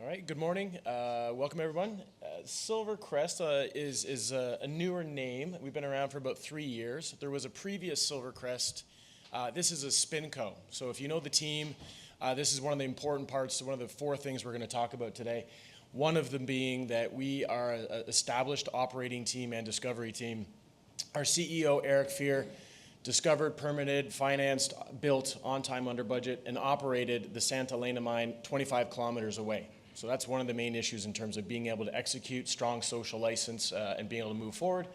All right, good morning. Welcome, everyone. Silver Crest is a newer name. We've been around for about 3 years. There was a previous Silver Crest. This is a spinco. So if you know the team, this is one of the important parts, one of the 4 things we're going to talk about today. One of them being that we are an established operating team and discovery team. Our CEO, Eric Ssr, discovered, permitted, financed, built on time, under budget, and operated the Santa Elena mine 25 kilometers away. So that's one of the main issues in terms of being able to execute, strong social license, and being able to move forward.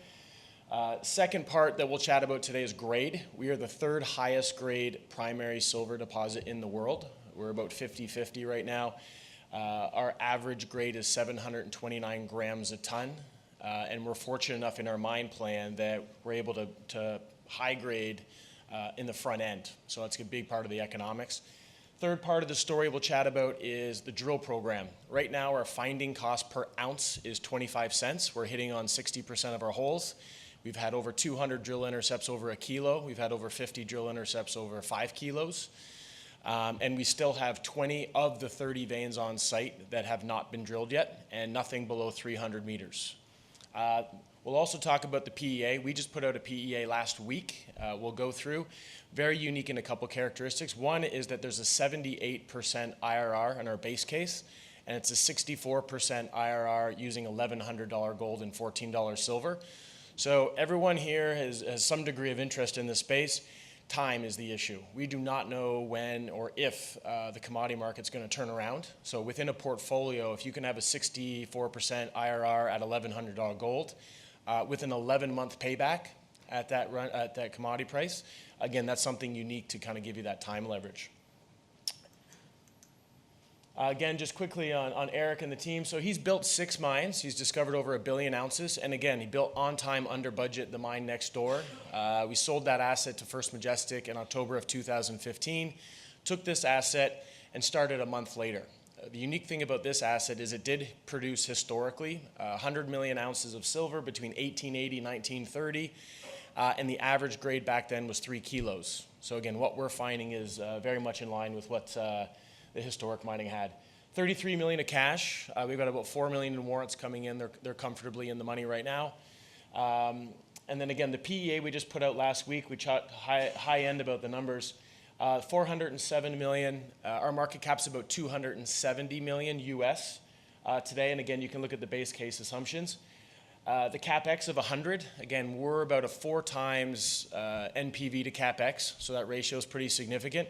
Second part that we'll chat about today is grade. We are the 3rd highest grade primary silver deposit in the world. We're about 50-50 right now. Our average grade is 729 grams a ton, and we're fortunate enough in our mine plan that we're able to high grade in the front end. So that's a big part of the economics. Third part of the story we'll chat about is the drill program. Right now, our finding cost per ounce is 25 cents. We're hitting on 60% of our holes. We've had over 200 drill intercepts over 1 kilo. We've had over 50 drill intercepts over 5 kilos. And we still have 20 of the 30 veins on site that have not been drilled yet, and nothing below 300 meters. We'll also talk about the PEA. We just put out a PEA last week. We'll go through. Very unique in a couple characteristics. One is that there's a 78% IRR in our base case, and it's a 64% IRR using $1,100 gold and $14 silver. So everyone here has some degree of interest in this space. Time is the issue. We do not know when or if the commodity market's going to turn around. So within a portfolio, if you can have a 64% IRR at $1,100 gold, with an 11-month payback at that commodity price, again, that's something unique to kind of give you that time leverage. Again, just quickly on Eric and the team. So he's built 6 mines. He's discovered over 1 billion ounces. And again, he built on time, under budget, the mine next door. We sold that asset to First Majestic in October of 2015, took this asset and started a month later. The unique thing about this asset is it did produce historically 100 million ounces of silver between 1880 and 1930, and the average grade back then was 3 kilos. So again, what we're finding is very much in line with what the historic mining had. 33 million of cash. We've got about 4 million in warrants coming in. They're comfortably in the money right now. And then again, the PEA we just put out last week, we chat high end about the numbers. 407 million. Our market cap's about 270 million US today. And again, you can look at the base case assumptions. The CapEx of 100. Again, we're about a 4 times NPV to CapEx, so that ratio is pretty significant.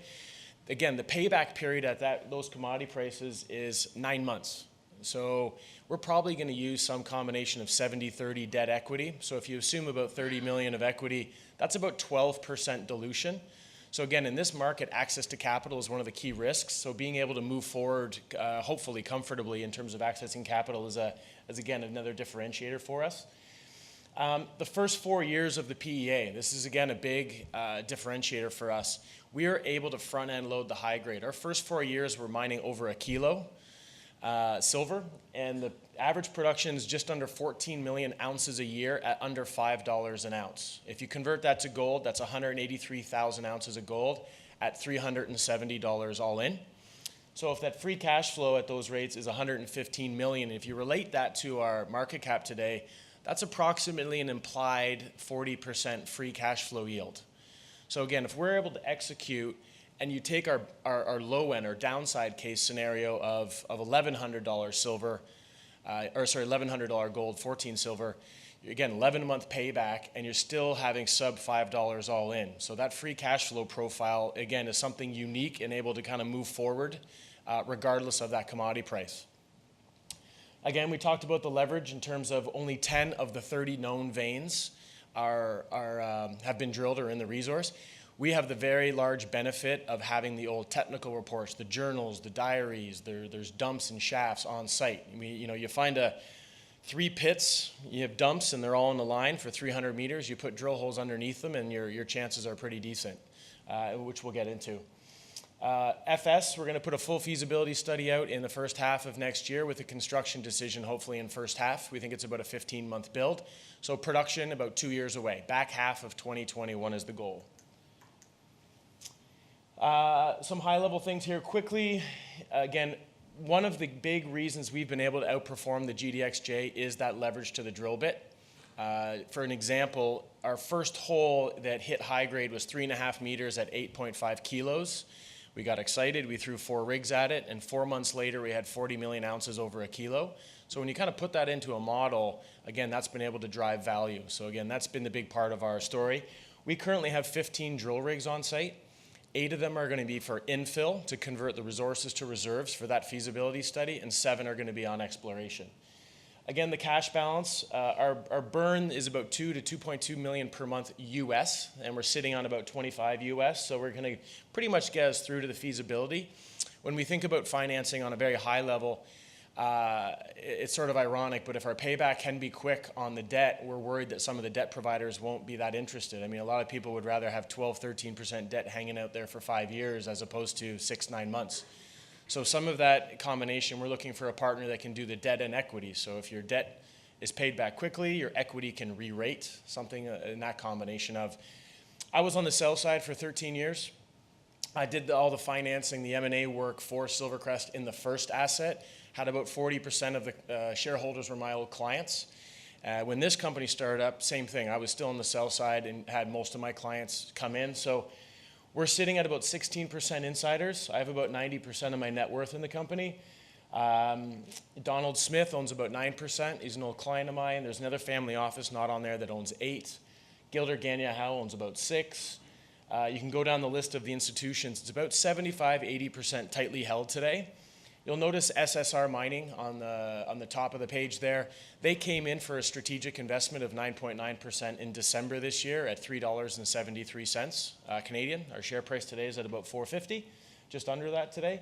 Again, the payback period at those commodity prices is 9 months. So we're probably going to use some combination of 70-30 debt equity. So if you assume about 30 million of equity, that's about 12% dilution. So again, in this market, access to capital is one of the key risks. So being able to move forward, hopefully comfortably in terms of accessing capital is again, another differentiator for us. The first 4 years of the PEA, this is again a big differentiator for us. We are able to front end load the high grade. Our first 4 years we're mining over 1 kilo silver, and the average production is just under 14 million ounces a year at under $5 an ounce. If you convert that to gold, that's 183,000 ounces of gold at $370 all in. So if that free cash flow at those rates is 115 million, if you relate that to our market cap today, that's approximately an implied 40% free cash flow yield. So again, if we're able to execute and you take our low end or downside case scenario of $1,100 silver, $1,100 gold, 14 silver, again, 11-month payback, and you're still having sub $5 all in. So that free cash flow profile, again, is something unique and able to kind of move forward regardless of that commodity price. Again, we talked about the leverage in terms of only 10 of the 30 known veins have been drilled or in the resource. We have the very large benefit of having the old technical reports, the journals, the diaries. There's dumps and shafts on site. You find 3 pits, you have dumps, and they're all in the line for 300 meters. You put drill holes underneath them, and your chances are pretty decent, which we'll get into. FS, we're going to put a full feasibility study out in the first half of next year with a construction decision hopefully in first half. We think it's about a 15-month build. So production about 2 years away. Back half of 2021 is the goal. Some high-level things here quickly. Again, one of the big reasons we've been able to outperform the GDXJ is that leverage to the drill bit. For an example, our first hole that hit high grade was 3.5 meters at 8.5 kilos. We got excited, we threw 4 rigs at it, and 4 months later we had 40 million ounces over a kilo. So when you kind of put that into a model, again, that's been able to drive value. So again, that's been the big part of our story. We currently have 15 drill rigs on site. 8 of them are going to be for infill to convert the resources to reserves for that feasibility study, and 7 are going to be on exploration. Again, the cash balance, our burn is about 2 to 2.2 million per month US, and we're sitting on about 25 US, so we're going to pretty much get us through to the feasibility. When we think about financing on a very high level, it's sort of ironic, but if our payback can be quick on the debt, we're worried that some of the debt providers won't be that interested. I mean, a lot of people would rather have 12, 13% debt hanging out there for 5 years as opposed to 6, 9 months. So some of that combination, we're looking for a partner that can do the debt and equity. So if your debt is paid back quickly, your equity can re-rate, something in that combination of. I was on the sell side for 13 years. I did all the financing, the M&A work for Crest in the first asset. Had about 40% of the shareholders were my old clients. When this company started up, same thing. I was still on the sell side and had most of my clients come in. So we're sitting at about 16% insiders. I have about 90% of my net worth in the company. Donald Smith owns about 9%. He's an old client of mine. There's another family office not on there that owns 8%. Gilder Gagnon owns about 6%. You can go down the list of the institutions. It's about 75, 80% tightly held today. You'll notice Ssr Mining on the top of the page there. They came in for a strategic investment of 9.9% in December this year at $3.73 Canadian. Our share price today is at about $4.50, just under that today.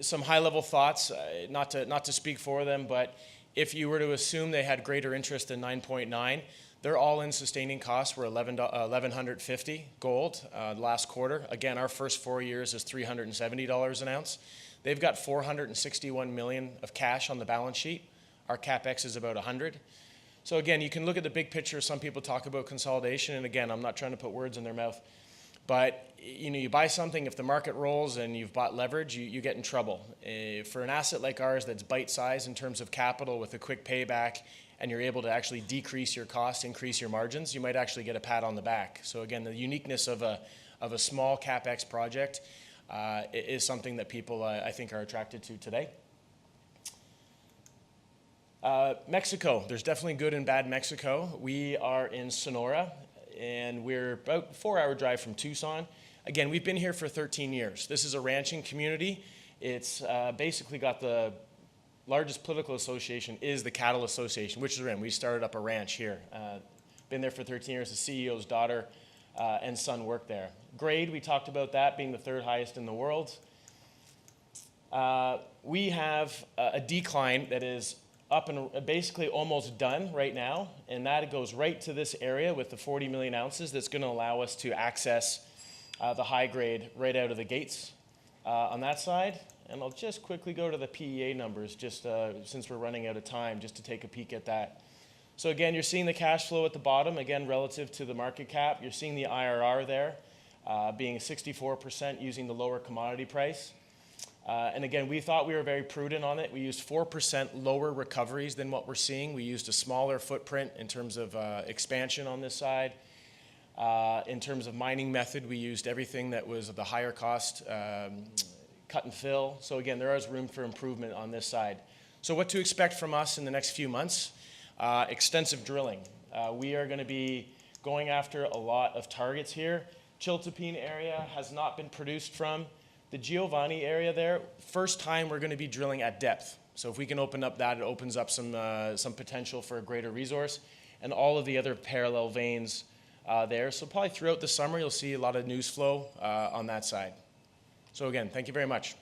Some high-level thoughts, not to speak for them, but if you were to assume they had greater interest than 9.9, their all-in sustaining costs were $1,150 gold last quarter. Again, our first 4 years is $370 an ounce. They've got $461 million of cash on the balance sheet. Our CapEx is about 100. So again, you can look at the big picture. Some people talk about consolidation, and again, I'm not trying to put words in their mouth, but you buy something, if the market rolls and you've bought leverage, you get in trouble. For an asset like ours that's bite-sized in terms of capital with a quick payback, and you're able to actually decrease your costs, increase your margins, you might actually get a pat on the back. So again, the uniqueness of a small CapEx project is something that people, I think, are attracted to today. Mexico, there's definitely good and bad Mexico. We are in Sonora, and we're about a 4-hour drive from Tucson. Again, we've been here for 13 years. This is a ranching community. It's basically got the largest political association is the Cattle Association, which is in. We started up a ranch here. Been there for 13 years. The CEO's daughter and son work there. Grade, we talked about that being the 3rd highest in the world. We have a decline that is up and basically almost done right now, and that goes right to this area with the 40 million ounces that's going to allow us to access the high grade right out of the gates on that side. And I'll just quickly go to the PEA numbers just since we're running out of time, just to take a peek at that. So again, you're seeing the cash flow at the bottom, again, relative to the market cap. You're seeing the IRR there being 64% using the lower commodity price. And again, we thought we were very prudent on it. We used 4% lower recoveries than what we're seeing. We used a smaller footprint in terms of expansion on this side. In terms of mining method, we used everything that was of the higher cost cut and fill. So again, there is room for improvement on this side. So what to expect from us in the next few months? Extensive drilling. We are going to be going after a lot of targets here. Chiltepin area has not been produced from. The Giovanni area there, first time we're going to be drilling at depth. So if we can open up that, it opens up some potential for a greater resource. And all of the other parallel veins there. So probably throughout the summer, you'll see a lot of news flow on that side. So again, thank you very much.